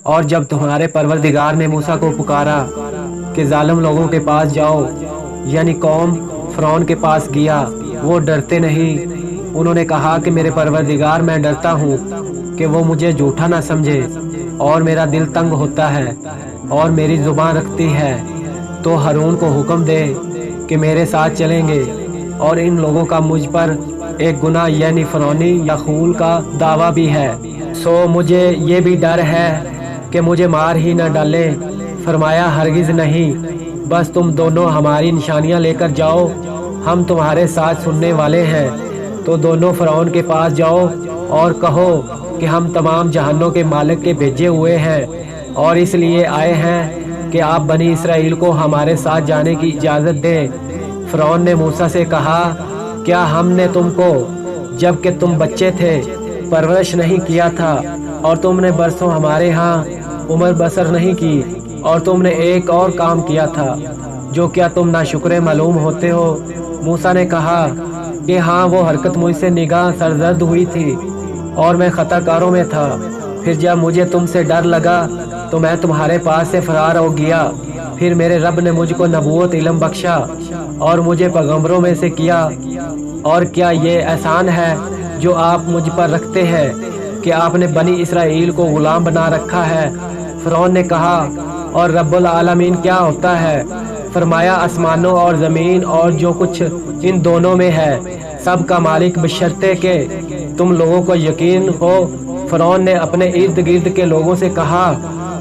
اور جب تمہارے پروردگار نے موسیٰ کو پکارا کہ ظالم لوگوں کے پاس جاؤ، یعنی قوم فرعون کے پاس گیا، وہ ڈرتے نہیں۔ انہوں نے کہا کہ میرے پروردگار، میں ڈرتا ہوں کہ وہ مجھے جھوٹا نہ سمجھے، اور میرا دل تنگ ہوتا ہے اور میری زبان رکھتی ہے، تو ہارون کو حکم دے کہ میرے ساتھ چلیں گے، اور ان لوگوں کا مجھ پر ایک گناہ یعنی فرعونی یا خول کا دعویٰ بھی ہے، سو مجھے یہ بھی ڈر ہے کہ مجھے مار ہی نہ ڈالے۔ فرمایا ہرگز نہیں، بس تم دونوں ہماری نشانیاں لے کر جاؤ، ہم تمہارے ساتھ سننے والے ہیں۔ تو دونوں فرعون کے پاس جاؤ اور کہو کہ ہم تمام جہانوں کے مالک کے بھیجے ہوئے ہیں، اور اس لیے آئے ہیں کہ آپ بنی اسرائیل کو ہمارے ساتھ جانے کی اجازت دیں۔ فرعون نے موسیٰ سے کہا، کیا ہم نے تم کو جب کہ تم بچے تھے پرورش نہیں کیا تھا، اور تم نے برسوں ہمارے ہاں عمر بسر نہیں کی، اور تم نے ایک اور کام کیا تھا جو کیا تم ناشکر معلوم ہوتے ہو؟ موسیٰ نے کہا کہ ہاں، وہ حرکت مجھ سے نگاہ سرزد ہوئی تھی اور میں خطا کاروں میں تھا۔ پھر جب مجھے تم سے ڈر لگا تو میں تمہارے پاس سے فرار ہو گیا۔ پھر میرے رب نے مجھ کو نبوت علم بخشا اور مجھے پیغمبروں میں سے کیا۔ اور کیا یہ احسان ہے جو آپ مجھ پر رکھتے ہیں کہ آپ نے بنی اسرائیل کو غلام بنا رکھا ہے؟ فرعون نے کہا، اور رب العالمین کیا ہوتا ہے؟ فرمایا، آسمانوں اور زمین اور جو کچھ ان دونوں میں ہے، سب کا مالک، بشرطے کہ تم لوگوں کو یقین ہو۔ فرعون نے اپنے ارد گرد کے لوگوں سے کہا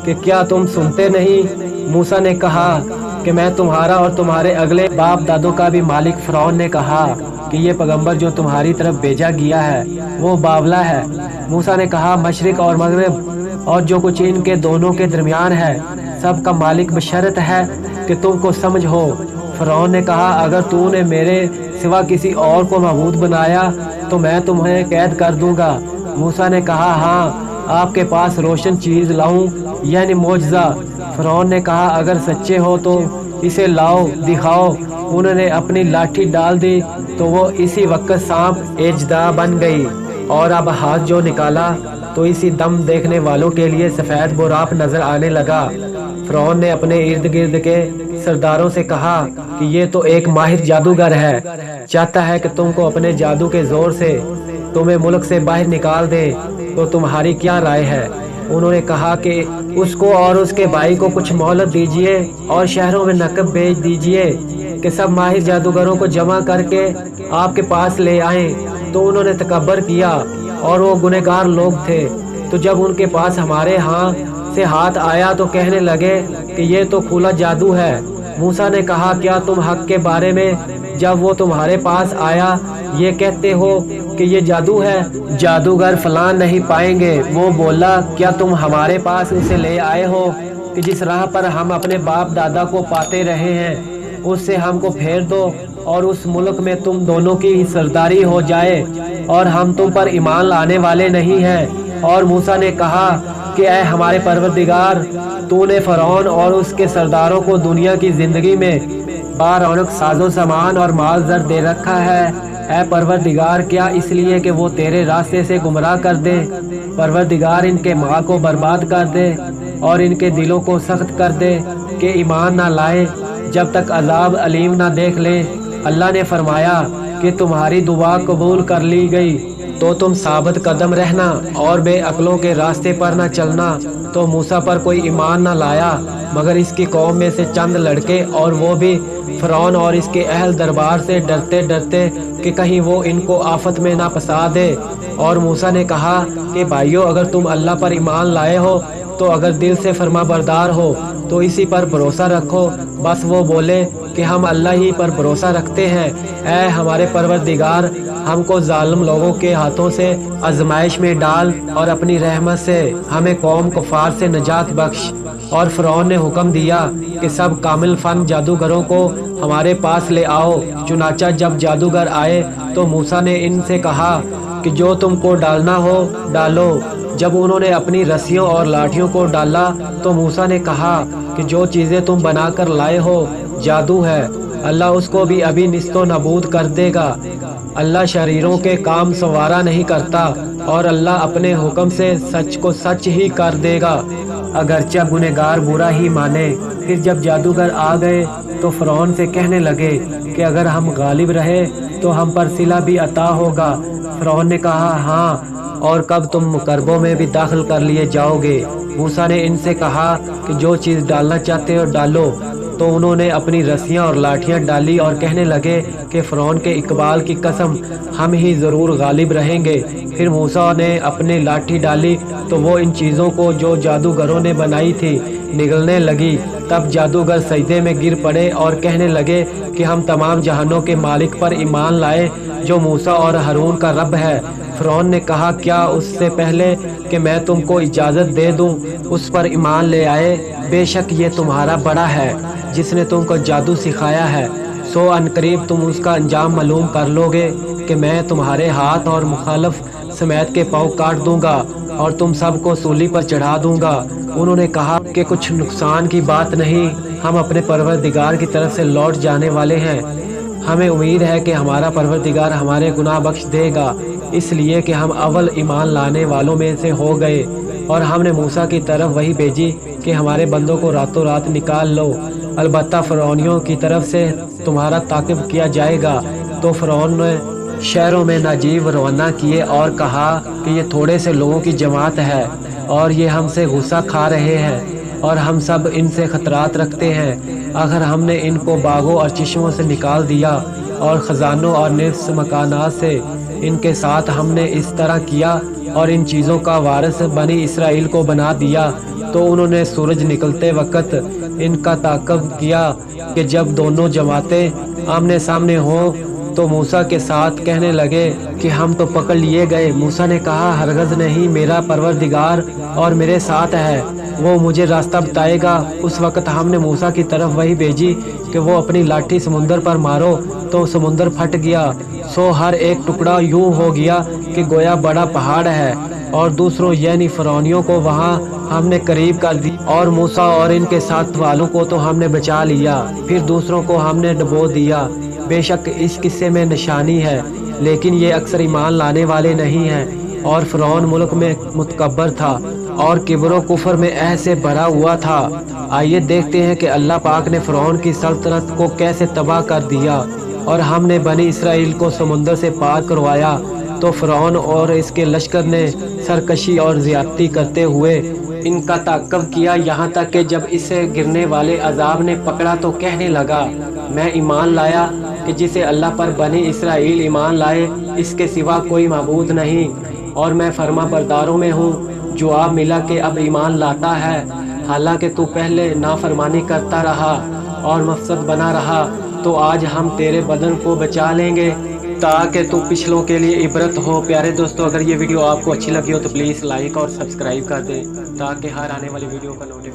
کہ کیا تم سنتے نہیں؟ موسیٰ نے کہا کہ میں تمہارا اور تمہارے اگلے باپ دادوں کا بھی مالک۔ فرعون نے کہا کہ یہ پیغمبر جو تمہاری طرف بھیجا گیا ہے وہ باولا ہے۔ موسیٰ نے کہا، مشرق اور مغرب اور جو کچھ ان کے دونوں کے درمیان ہے، سب کا مالک، بشرط ہے کہ تم کو سمجھ ہو۔ فرعون نے کہا، اگر تو نے میرے سوا کسی اور کو معبود بنایا تو میں تمہیں قید کر دوں گا۔ موسیٰ نے کہا، ہاں، آپ کے پاس روشن چیز لاؤں یعنی معجزہ؟ فرعون نے کہا، اگر سچے ہو تو اسے لاؤ، دکھاؤ۔ انہوں نے اپنی لاٹھی ڈال دی تو وہ اسی وقت سانپ اژدہا بن گئی، اور اب ہاتھ جو نکالا تو اسی دم دیکھنے والوں کے لیے سفید براق نظر آنے لگا۔ فرعون نے اپنے ارد گرد کے سرداروں سے کہا کہ یہ تو ایک ماہر جادوگر ہے، چاہتا ہے کہ تم کو اپنے جادو کے زور سے تمہیں ملک سے باہر نکال دے، تو تمہاری کیا رائے ہے؟ انہوں نے کہا کہ اس کو اور اس کے بھائی کو کچھ مہلت دیجیے اور شہروں میں نقب بھیج دیجیے کہ سب ماہر جادوگروں کو جمع کر کے آپ کے پاس لے آئیں۔ تو انہوں نے تکبر کیا اور وہ گنہگار لوگ تھے، تو جب ان کے پاس ہمارے ہاں سے ہاتھ آیا تو کہنے لگے کہ یہ تو کھلا جادو ہے۔ موسیٰ نے کہا، کیا تم حق کے بارے میں جب وہ تمہارے پاس آیا یہ کہتے ہو کہ یہ جادو ہے؟ جادوگر فلاں نہیں پائیں گے۔ وہ بولا، کیا تم ہمارے پاس اسے لے آئے ہو کہ جس راہ پر ہم اپنے باپ دادا کو پاتے رہے ہیں اس سے ہم کو پھیر دو، اور اس ملک میں تم دونوں کی سرداری ہو جائے، اور ہم تم پر ایمان لانے والے نہیں ہیں؟ اور موسیٰ نے کہا کہ اے ہمارے پروردگار، تو نے فرعون اور اس کے سرداروں کو دنیا کی زندگی میں بارونق ساز و سامان اور مال زر دے رکھا ہے۔ اے پروردگار، کیا اس لیے کہ وہ تیرے راستے سے گمراہ کر دے؟ پروردگار، ان کے مال کو برباد کر دے اور ان کے دلوں کو سخت کر دے کہ ایمان نہ لائے جب تک عذاب علیم نہ دیکھ لیں۔ اللہ نے فرمایا کہ تمہاری دعا قبول کر لی گئی، تو تم ثابت قدم رہنا اور بے عقلوں کے راستے پر نہ چلنا۔ تو موسیٰ پر کوئی ایمان نہ لایا مگر اس کی قوم میں سے چند لڑکے، اور وہ بھی فرعون اور اس کے اہل دربار سے ڈرتے ڈرتے کہ کہیں وہ ان کو آفت میں نہ پھنسا دے۔ اور موسیٰ نے کہا کہ بھائیو، اگر تم اللہ پر ایمان لائے ہو تو اگر دل سے فرما بردار ہو تو اسی پر بھروسہ رکھو۔ بس وہ بولے کہ ہم اللہ ہی پر بھروسہ رکھتے ہیں۔ اے ہمارے پروردگار، ہم کو ظالم لوگوں کے ہاتھوں سے آزمائش میں ڈال اور اپنی رحمت سے ہمیں قوم کفار سے نجات بخش۔ اور فرعون نے حکم دیا کہ سب کامل فن جادوگروں کو ہمارے پاس لے آؤ۔ چنانچہ جب جادوگر آئے تو موسیٰ نے ان سے کہا کہ جو تم کو ڈالنا ہو ڈالو۔ جب انہوں نے اپنی رسیوں اور لاٹھیوں کو ڈالا تو موسیٰ نے کہا کہ جو چیزیں تم بنا کر لائے ہو جادو ہے، اللہ اس کو بھی ابھی نیست و نابود کر دے گا۔ اللہ شریروں کے کام سنوارا نہیں کرتا، اور اللہ اپنے حکم سے سچ کو سچ ہی کر دے گا، اگرچہ گنہگار برا ہی مانے۔ پھر جب جادوگر آ گئے تو فرعون سے کہنے لگے کہ اگر ہم غالب رہے تو ہم پر صلہ بھی عطا ہوگا۔ فرعون نے کہا ہاں، اور کب تم مکربوں میں بھی داخل کر لیے جاؤ گے؟ موسیٰ نے ان سے کہا کہ جو چیز ڈالنا چاہتے ہو ڈالو۔ تو انہوں نے اپنی رسیاں اور لاٹھیاں ڈالی اور کہنے لگے کہ فرعون کے اقبال کی قسم، ہم ہی ضرور غالب رہیں گے۔ پھر موسیٰ نے اپنی لاٹھی ڈالی تو وہ ان چیزوں کو جو جادوگروں نے بنائی تھی نگلنے لگی۔ تب جادوگر سجدے میں گر پڑے اور کہنے لگے کہ ہم تمام جہانوں کے مالک پر ایمان لائے جو موسیٰ اور ہارون کا رب ہے۔ فرعون نے کہا کیا اس سے پہلے کہ میں تم کو اجازت دے دوں اس پر ایمان لے آئے؟ بے شک یہ تمہارا بڑا ہے جس نے تم کو جادو سکھایا ہے، سو عنقریب تم اس کا انجام معلوم کر لو گے کہ میں تمہارے ہاتھ اور مخالف سمیت کے پاؤں کاٹ دوں گا اور تم سب کو سولی پر چڑھا دوں گا۔ انہوں نے کہا کہ کچھ نقصان کی بات نہیں، ہم اپنے پروردگار کی طرف سے لوٹ جانے والے ہیں، ہمیں امید ہے کہ ہمارا پروردگار ہمارے گناہ بخش دے گا، اس لیے کہ ہم اول ایمان لانے والوں میں سے ہو گئے۔ اور ہم نے موسیٰ کی طرف وحی بھیجی کہ ہمارے بندوں کو راتوں رات نکال لو، البتہ فرعونیوں کی طرف سے تمہارا تعاقب کیا جائے گا۔ تو فرعون نے شہروں میں ناجیب روانہ کیے اور کہا کہ یہ تھوڑے سے لوگوں کی جماعت ہے اور یہ ہم سے غصہ کھا رہے ہیں اور ہم سب ان سے خطرات رکھتے ہیں۔ اگر ہم نے ان کو باغوں اور چشموں سے نکال دیا اور خزانوں اور نفس مکانات سے، ان کے ساتھ ہم نے اس طرح کیا اور ان چیزوں کا وارث بنی اسرائیل کو بنا دیا۔ تو انہوں نے سورج نکلتے وقت ان کا تعاقب کیا کہ جب دونوں جماعتیں آمنے سامنے ہوں تو موسیٰ کے ساتھ کہنے لگے کہ ہم تو پکڑ لیے گئے۔ موسیٰ نے کہا ہرگز نہیں، میرا پروردگار اور میرے ساتھ ہے، وہ مجھے راستہ بتائے گا۔ اس وقت ہم نے موسیٰ کی طرف وحی بھیجی کہ وہ اپنی لاٹھی سمندر پر مارو، تو سمندر پھٹ گیا، سو ہر ایک ٹکڑا یوں ہو گیا کہ گویا بڑا پہاڑ ہے، اور دوسروں یعنی فرعونیوں کو وہاں ہم نے قریب کر دی، اور موسیٰ اور ان کے ساتھ والوں کو تو ہم نے بچا لیا، پھر دوسروں کو ہم نے ڈبو دیا۔ بے شک اس قصے میں نشانی ہے، لیکن یہ اکثر ایمان لانے والے نہیں ہیں۔ اور فرعون ملک میں متکبر تھا اور کبر و کفر میں ایسے بھرا ہوا تھا۔ آئیے دیکھتے ہیں کہ اللہ پاک نے فرعون کی سلطنت کو کیسے تباہ کر دیا، اور ہم نے بنی اسرائیل کو سمندر سے پار کروایا۔ تو فرعون اور اس کے لشکر نے سرکشی اور زیادتی کرتے ہوئے ان کا تعاقب کیا، یہاں تک کہ جب اسے گرنے والے عذاب نے پکڑا تو کہنے لگا میں ایمان لایا کہ جسے اللہ پر بنی اسرائیل ایمان لائے اس کے سوا کوئی معبود نہیں، اور میں فرما برداروں میں ہوں۔ جواب ملا کہ اب ایمان لاتا ہے، حالانکہ تو پہلے نافرمانی کرتا رہا اور مفسد بنا رہا، تو آج ہم تیرے بدن کو بچا لیں گے تاکہ تو پچھلوں کے لیے عبرت ہو۔ پیارے دوستو، اگر یہ ویڈیو آپ کو اچھی لگی ہو تو پلیز لائک اور سبسکرائب کر دیں تاکہ ہر آنے والی ویڈیو کا نوٹیفیکیشن